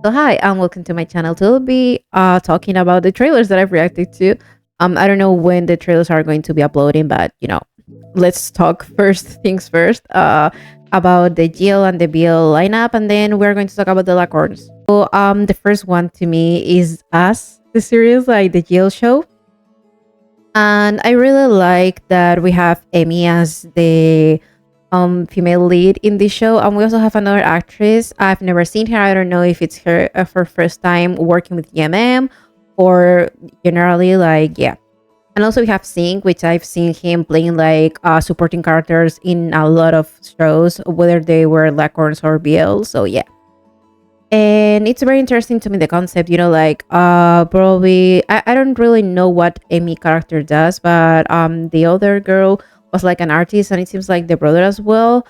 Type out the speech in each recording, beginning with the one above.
So hi and welcome to my channel. Today we'll be talking about the trailers that I've reacted to. I don't know when the trailers are going to be uploading, but let's talk first things first. About the GL and the BL lineup, and then we're going to talk about the Lacorns. So the first one to me is Us, the series, like the GL show. And I really like that we have Emmy as the female lead in this show, and we also have another actress. I've never seen her. I don't know if it's her first time working with GMM or generally, like, yeah. And also we have Sing, which I've seen him playing like supporting characters in a lot of shows, whether they were Lacorns or BL. So yeah, and it's very interesting to me, the concept, like probably I don't really know what Amy character does, but the other girl was like an artist, and it seems like the brother as well.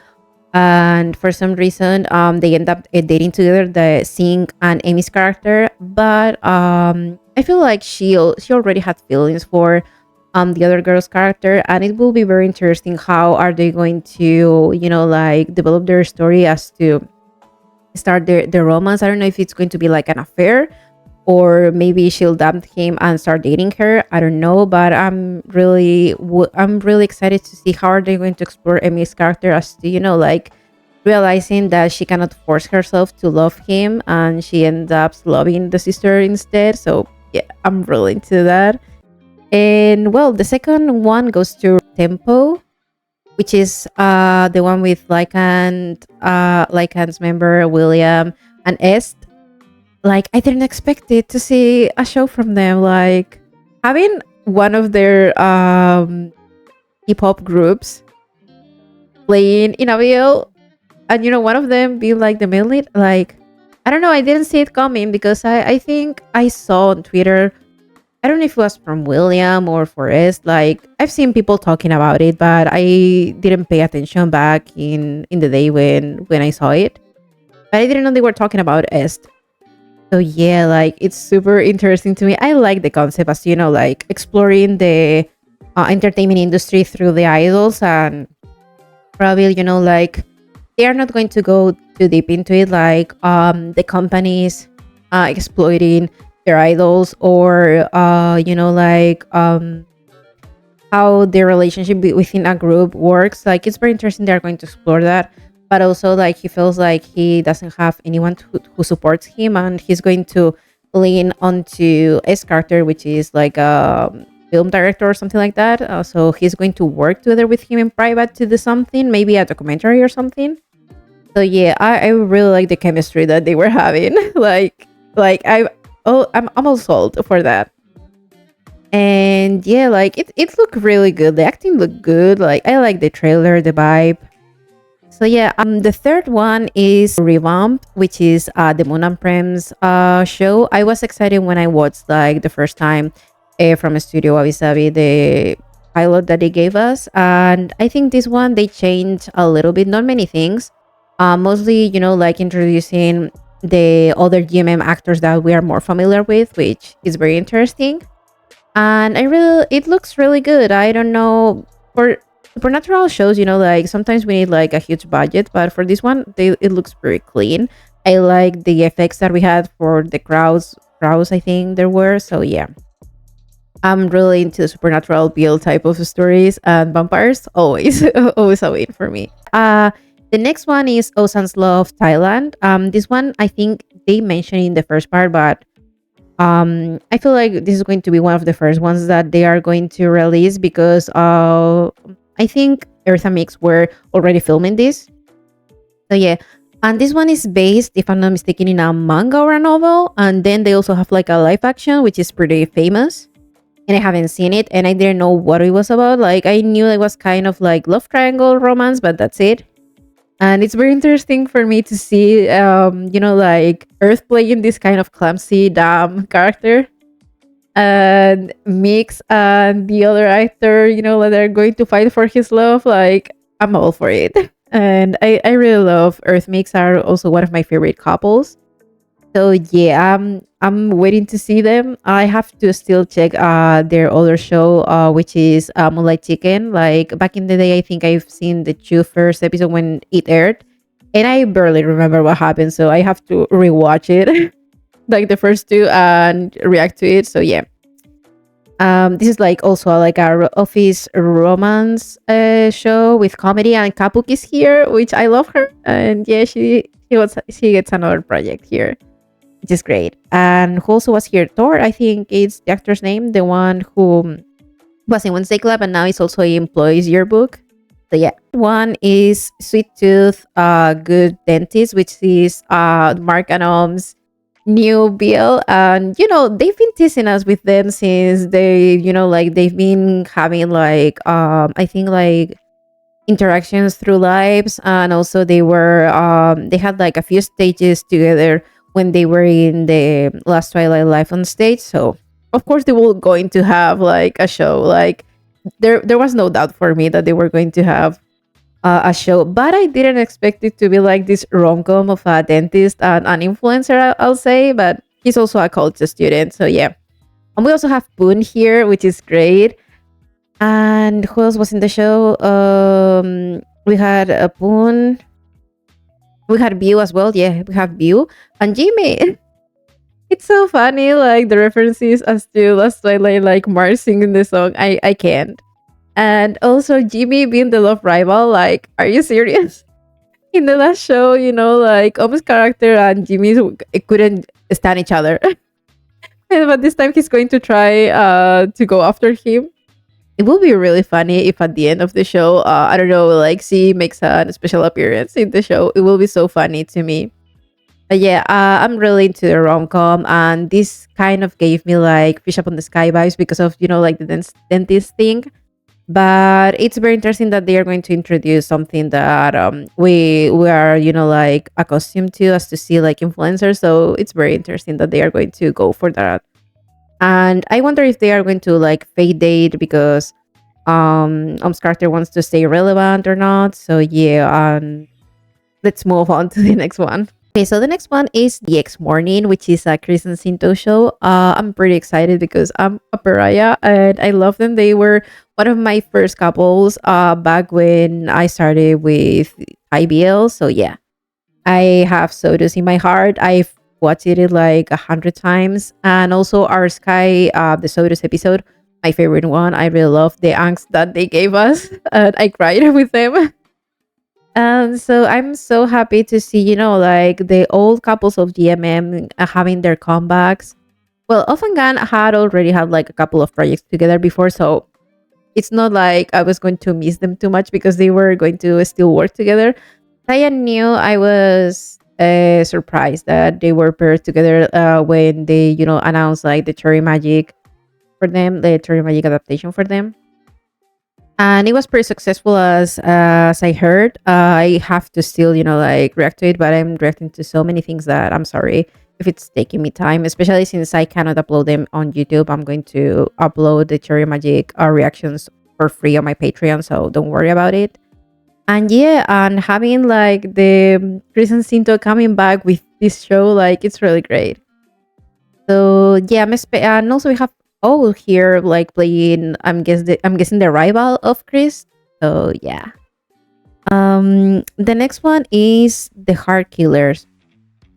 And for some reason they end up dating together, the Sing and Amy's character. But I feel like she already had feelings for the other girl's character, and it will be very interesting how are they going to like develop their story as to start their romance. I don't know if it's going to be like an affair, or maybe she'll dump him and start dating her. I don't know, but I'm really excited to see how are they going to explore Emmy's character as to like realizing that she cannot force herself to love him, and she ends up loving the sister instead. So yeah, I'm really into that. And well, the second one goes to Tempo, which is the one with Lycan's member William and Est. Like, I didn't expect it to see a show from them. Like, having one of their hip hop groups playing in a video, and one of them being like the main lead. Like, I don't know, I didn't see it coming, because I think I saw on Twitter, I don't know if it was from William or for Est. Like, I've seen people talking about it, but I didn't pay attention back in the day when I saw it. But I didn't know they were talking about Est. So yeah, like, it's super interesting to me. I like the concept as like exploring the entertainment industry through the idols, and probably like they are not going to go too deep into it, like the companies exploiting their idols, or like how their relationship within a group works. Like, it's very interesting. They're going to explore that, but also like he feels like he doesn't have anyone who supports him, and he's going to lean onto his character, which is like a film director or something like that. So he's going to work together with him in private to do something, maybe a documentary or something. So yeah, I really like the chemistry that they were having. like I'm almost sold for that. And yeah, like it looked really good. The acting looked good. Like, I like the trailer, the vibe. So yeah, the third one is Revamp, which is the Moon and Prem's show. I was excited when I watched like the first time from Studio Wabi Sabi, the pilot that they gave us. And I think this one they changed a little bit, not many things. Mostly, like introducing the other GMM actors that we are more familiar with, which is very interesting. And it looks really good. I don't know, for supernatural shows, like sometimes we need like a huge budget, but for this one, it looks very clean. I like the effects that we had for the crowds, I think there were. So yeah, I'm really into supernatural BL type of stories, and vampires always always a win for me. The next one is Osans Love Thailand. This one I think they mentioned in the first part, but I feel like this is going to be one of the first ones that they are going to release, because I think Eartha Mix were already filming this. So yeah, and this one is based, if I'm not mistaken, in a manga or a novel, and then they also have like a live action, which is pretty famous. And I haven't seen it, and I didn't know what it was about. Like, I knew it was kind of like love triangle romance, but that's it. And it's very interesting for me to see like Earth playing this kind of clumsy dumb character, and Mix and the other actor, like they're going to fight for his love. Like, I'm all for it. And I really love Earth Mix, are also one of my favorite couples. So yeah, I'm waiting to see them. I have to still check their other show, which is Moonlight Chicken. Like, back in the day, I think I've seen the two first episode when it aired, and I barely remember what happened, so I have to rewatch it. like the first two and react to it. So yeah, this is like also like a office romance show with comedy, and Kabuki's here, which I love her, and yeah, she gets another project here, which is great. And who also was here? Thor, I think it's the actor's name, the one who was in Wednesday Club and now is also in Employees Yearbook. So yeah, one is Sweet Tooth, Good Dentist, which is Mark and Om's new bill. And they've been teasing us with them since like they've been having like I think like interactions through lives, and also they had like a few stages together when they were in the last Twilight Live on stage. So of course they were going to have like a show. Like there was no doubt for me that they were going to have a show, but I didn't expect it to be like this rom-com of a dentist and an influencer, I'll say. But he's also a college student, so yeah. And we also have Boone here, which is great. And who else was in the show? We had a Boone. We had View as well. Yeah, we have View and Jimmy. It's so funny, like the references as to Last Twilight, like Mars singing the song. I can't. And also Jimmy being the love rival. Like, are you serious? In the last show, like Om's character and Jimmy's couldn't stand each other. But this time he's going to try to go after him. It will be really funny if at the end of the show, I don't know, like she makes a special appearance in the show. It will be so funny to me. But yeah, I'm really into the rom-com, and this kind of gave me like Fish Up on the Sky vibes because of, like the dentist thing. But it's very interesting that they are going to introduce something that we are, like accustomed to us to see like influencers. So it's very interesting that they are going to go for that. And I wonder if they are going to like fade date because Om's character wants to stay relevant or not. So yeah, let's move on to the next one. Okay, so the next one is The X Morning, which is a Chris and Cinto show. I'm pretty excited because I'm a pariah and I love them. They were one of my first couples back when I started with IBL. So yeah, I have Sodos in my heart. I've watched it like 100 times. And also our Sky, the Sodos episode, my favorite one. I really love the angst that they gave us. And I cried with them. And so I'm so happy to see, like the old couples of GMM having their comebacks. Well, Off and Gun had already had like a couple of projects together before, so it's not like I was going to miss them too much because they were going to still work together. I knew I was surprised that they were paired together when they, announced like the Cherry Magic for them, the Cherry Magic adaptation for them. And it was pretty successful as I heard. I have to still, like react to it, but I'm reacting to so many things that I'm sorry if it's taking me time, especially since I cannot upload them on YouTube. I'm going to upload the Cherry Magic reactions for free on my Patreon, so don't worry about it. And yeah, and having like the Chris and Cinto coming back with this show, like it's really great. So yeah, and also we have all here like playing. I'm guessing the rival of Chris. So yeah. The next one is The Heart Killers.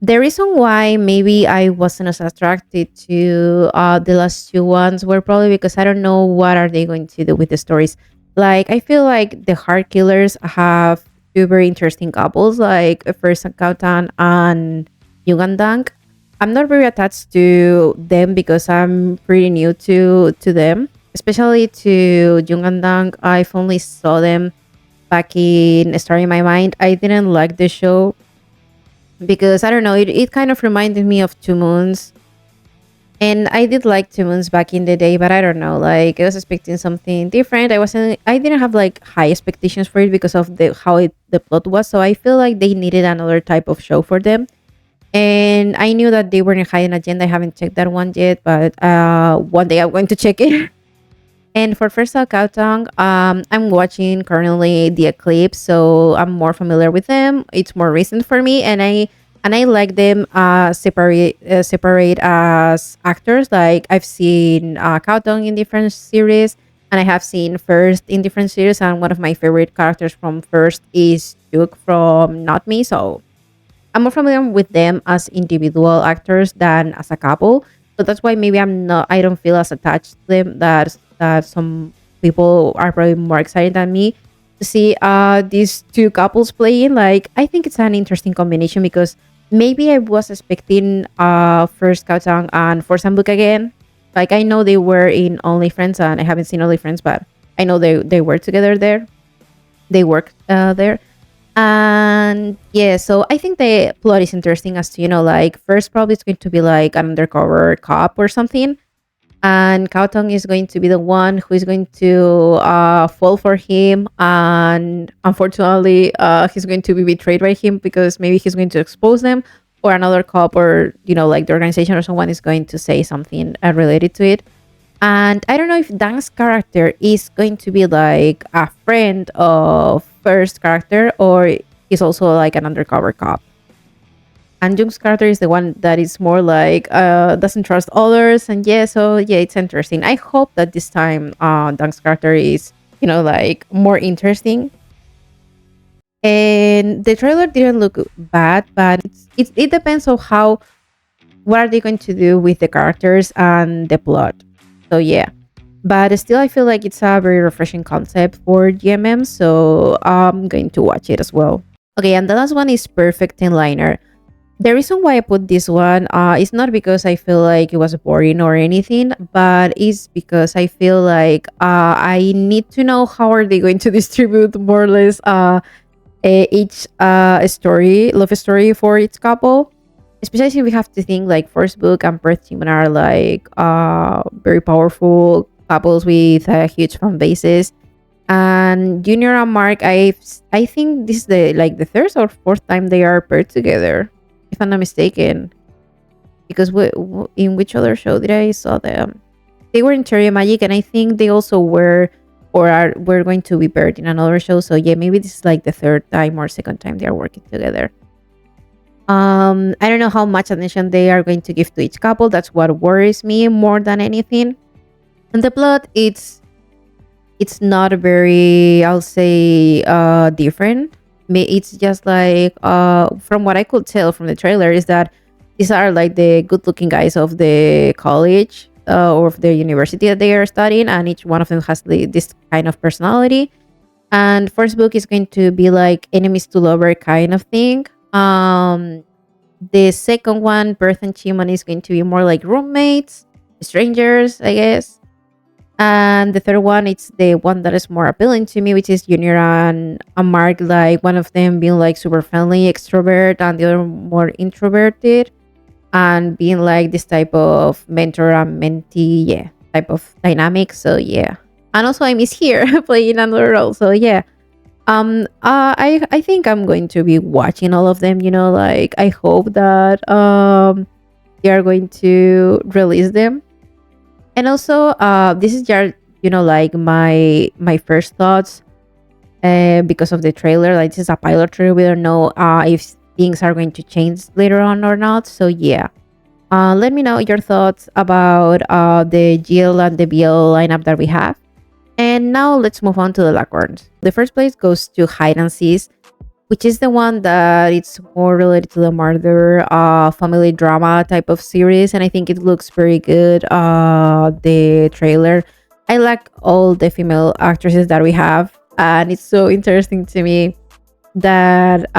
The reason why maybe I wasn't as attracted to the last two ones were probably because I don't know what are they going to do with the stories. Like I feel like The Heart Killers have two very interesting couples, like first Kautan and Yugandang. I'm not very attached to them because I'm pretty new to them, especially to Yugandang. I've only saw them back in Starting My Mind. I didn't like the show because I don't know, it kind of reminded me of Two Moons. And I did like Two Moons back in the day, but I don't know, like I was expecting something different. I didn't have like high expectations for it because of the plot was. So I feel like they needed another type of show for them. And I knew that they were in Hidden Agenda. I haven't checked that one yet, but one day I'm going to check it. And for First Kautang, I'm watching currently The Eclipse, so I'm more familiar with them. It's more recent for me, and I like them separate as actors. Like I've seen Kautang in different series, and I have seen First in different series. And one of my favorite characters from First is Duke from Not Me. So I'm more familiar with them as individual actors than as a couple. So that's why maybe I don't feel as attached to them that some people are probably more excited than me to see these two couples playing. Like, I think it's an interesting combination because maybe I was expecting first Kaotang and For Book again. Like, I know they were in Only Friends and I haven't seen Only Friends, but I know they were together there. They worked there. And yeah, so I think the plot is interesting as to, like, first probably it's going to be like an undercover cop or something. And Cao Tong is going to be the one who is going to fall for him. And unfortunately, he's going to be betrayed by him because maybe he's going to expose them, or another cop, or, like the organization or someone is going to say something related to it. And I don't know if Dang's character is going to be like a friend of first character, or he's also like an undercover cop. And Jung's character is the one that is more like doesn't trust others. And yeah, so yeah, it's interesting. I hope that this time Dang's character is, like more interesting. And the trailer didn't look bad, but it depends on how what are they going to do with the characters and the plot. So yeah, but still I feel like it's a very refreshing concept for GMM, so I'm going to watch it as well. Okay, and the last one is Perfect Inliner. The reason why I put this one is not because I feel like it was boring or anything, but it's because I feel like I need to know how are they going to distribute more or less each love story for each couple. Especially if we have to think like First Book and Perth Timon are like very powerful couples with huge fan bases. And Junior and Mark, I think this is the third or fourth time they are paired together, if I'm not mistaken. Because in which other show did I saw them? They were in Cherry Magic, and I think they also were going to be paired in another show. So yeah, maybe this is like the third time or second time they are working together. I don't know how much attention they are going to give to each couple. That's what worries me more than anything. And the plot, it's not very, I'll say, different. It's just like from what I could tell from the trailer is that these are like the good-looking guys of the college or of the university that they are studying, and each one of them has this kind of personality. And first book is going to be like enemies to lover kind of thing. The second one, Birth and Chimon, is going to be more like roommates, strangers, I guess. And the third one, it's the one that is more appealing to me, which is Junior and Mark, like one of them being like super friendly, extrovert, and the other more introverted, and being like this type of mentor and mentee, yeah, type of dynamic. So yeah. And also I miss here playing another role. So yeah. I think I'm going to be watching all of them, like I hope that they are going to release them. And also this is just, like my first thoughts because of the trailer. Like, this is a pilot trailer. We don't know if things are going to change later on or not. So yeah. Let me know your thoughts about the GL and the BL lineup that we have. And now let's move on to the Lacorns. The first place goes to Hide and Seize, which is the one that it's more related to the murder family drama type of series, and I think it looks very good. The trailer, I like all the female actresses that we have, and it's so interesting to me that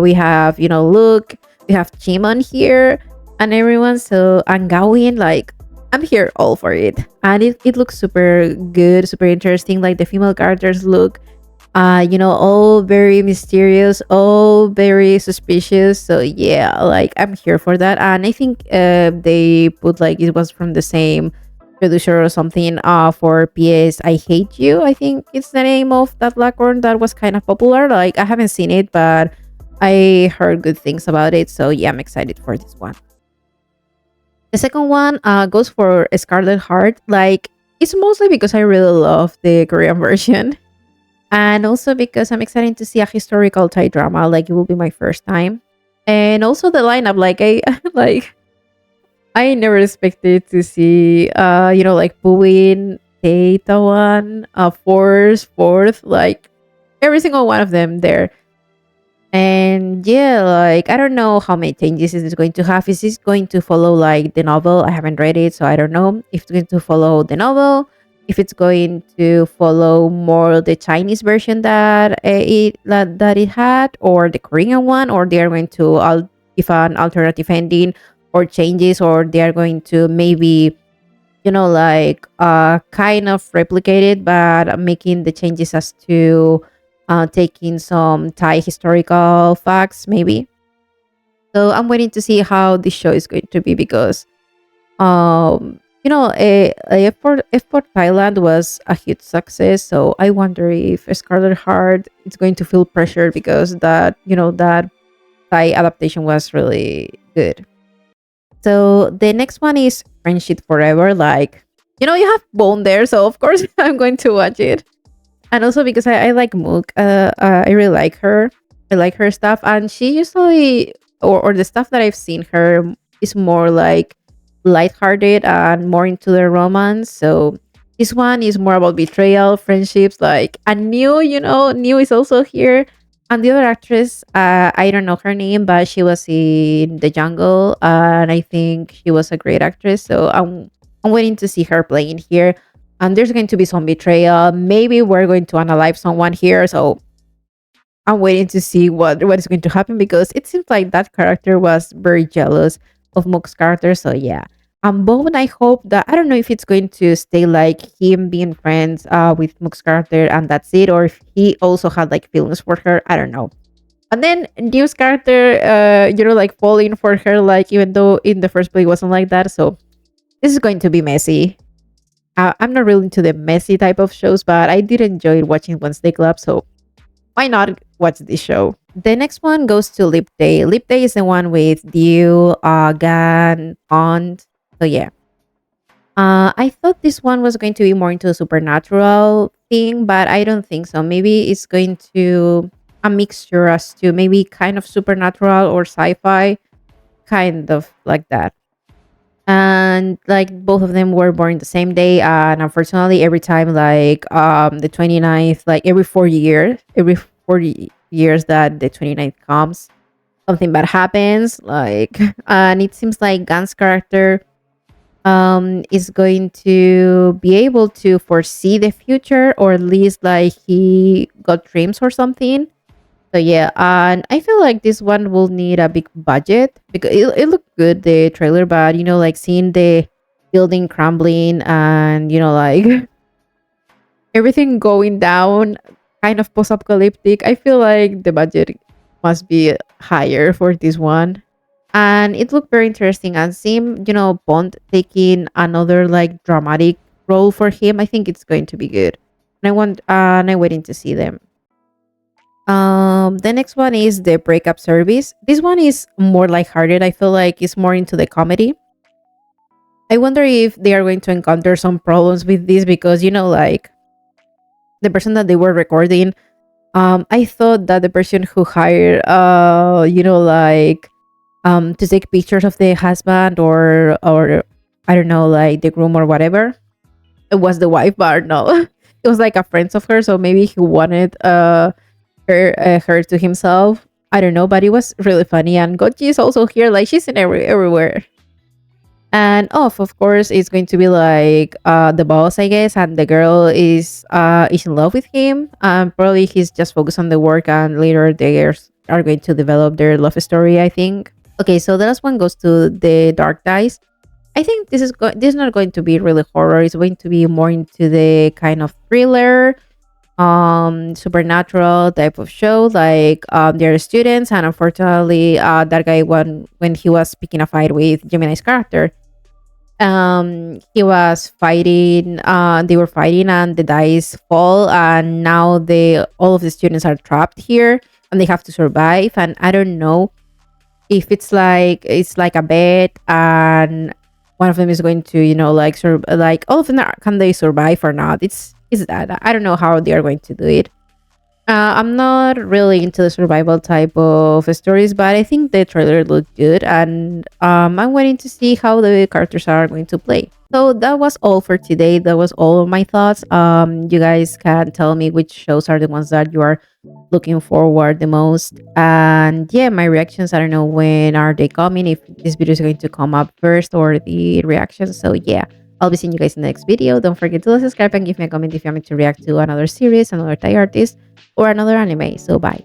we have, Luke, we have Chimon here, and everyone. So, and Gawin, like, I'm here all for it. And it looks super good, super interesting. Like, the female characters look, all very mysterious, all very suspicious. So yeah, like, I'm here for that. And I think they put like it was from the same producer or something for PS I Hate You. I think it's the name of that Lacorn that was kind of popular. Like, I haven't seen it, but I heard good things about it. So yeah, I'm excited for this one. The second one goes for Scarlet Heart. Like, it's mostly because I really love the Korean version. And also because I'm excited to see a historical Thai drama. Like, it will be my first time. And also the lineup, like, I never expected to see like Puin, Taitawan, Force, Fourth, like every single one of them there. And yeah, like I don't know how many changes is it going to have. Is this going to follow like the novel? I haven't read it, so I don't know if it's going to follow the novel, if it's going to follow more the Chinese version that it had, or the Korean one, or they are going to give an alternative ending or changes, or they are going to maybe like kind of replicate it, but making the changes as to taking some Thai historical facts, maybe. So I'm waiting to see how this show is going to be because, F for Thailand was a huge success. So I wonder if Scarlet Heart is going to feel pressured because that Thai adaptation was really good. So the next one is Friendship Forever. Like, you have Bone there, so of course I'm going to watch it. And also because I like Mook. I really like her. I like her stuff, and she usually, or the stuff that I've seen her is more like lighthearted and more into the romance. So this one is more about betrayal, friendships, like, and New is also here. And the other actress, I don't know her name, but she was in The Jungle, and I think she was a great actress. So I'm waiting to see her playing here. And there's going to be some betrayal. Maybe we're going to analyze someone here. So I'm waiting to see what is going to happen because it seems like that character was very jealous of Mook's character. So yeah. Bone, I hope that I don't know if it's going to stay like him being friends with Mook's character and that's it, or if he also had like feelings for her. I don't know. And then New's character, like falling for her, like even though in the first place it wasn't like that. So this is going to be messy. I'm not really into the messy type of shows, but I did enjoy watching Wednesday Club, so why not watch this show? The next one goes to Lip Day. Lip Day is the one with Dew, Gan, Pond. So yeah. I thought this one was going to be more into the supernatural thing, but I don't think so. Maybe it's going to a mixture as to maybe kind of supernatural or sci-fi, kind of like that. And like both of them were born the same day, and unfortunately every time like the 29th, like every 4 years that the 29th comes, something bad happens, like and it seems like Gan's character is going to be able to foresee the future, or at least like he got dreams or something. So yeah, and I feel like this one will need a big budget because it looked good, the trailer, but like seeing the building crumbling and like everything going down, kind of post-apocalyptic. I feel like the budget must be higher for this one, and it looked very interesting. And seeing Bond taking another like dramatic role for him, I think it's going to be good. And I'm waiting to see them. The next one is the Breakup Service. This one is more lighthearted. I feel like it's more into the comedy. I wonder if they are going to encounter some problems with this because like the person that they were recording. I thought that the person who hired, to take pictures of the husband or I don't know, like the groom or whatever, it was the wife, but no, it was like a friend of hers. So maybe he wanted her to himself. I don't know, but it was really funny. And Gochi is also here, like she's in everywhere. And of course, it's going to be like the boss, I guess, and the girl is in love with him. Probably he's just focused on the work, and later are going to develop their love story, I think. Okay, so the last one goes to the Dark Dice. I think this is not going to be really horror. It's going to be more into the kind of thriller, supernatural type of show. Like they're students, and unfortunately that guy, when he was picking a fight with Gemini's character, he was fighting they were fighting and the dice fall, and now all of the students are trapped here and they have to survive. And I don't know if it's like a bet, and one of them is going to like all of them can they survive or not. It's that I don't know how they are going to do it. I'm not really into the survival type of stories, but I think the trailer looked good, and I'm waiting to see how the characters are going to play. So that was all for today. That was all of my thoughts. You guys can tell me which shows are the ones that you are looking forward the most, and yeah, my reactions. I don't know when are they coming. If this video is going to come up first or the reactions. So yeah. I'll be seeing you guys in the next video. Don't forget to subscribe and give me a comment if you want me to react to another series, another Thai artist, or another anime. So bye.